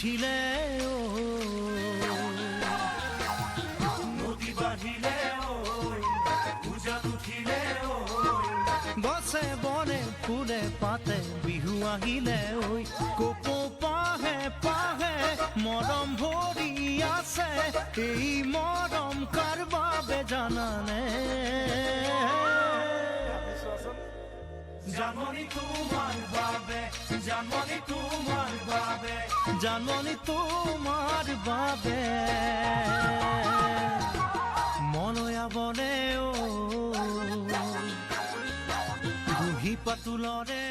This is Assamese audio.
উঠিলে নদী বাঢ়িলে উজান উঠিলে গছে বনে ফুলে পাতে বিহু আহিলে ঐ কপৌ পাহে পাহে মৰম ভৰি আছে এই মৰম কাৰ বাবে জানানে জানমণি তোমাৰ বাবে জানমণি তোমাৰ বাবে জানমণি তোমাৰ বাবে মনয়া বনে বুঢ়ী পাতুলৰে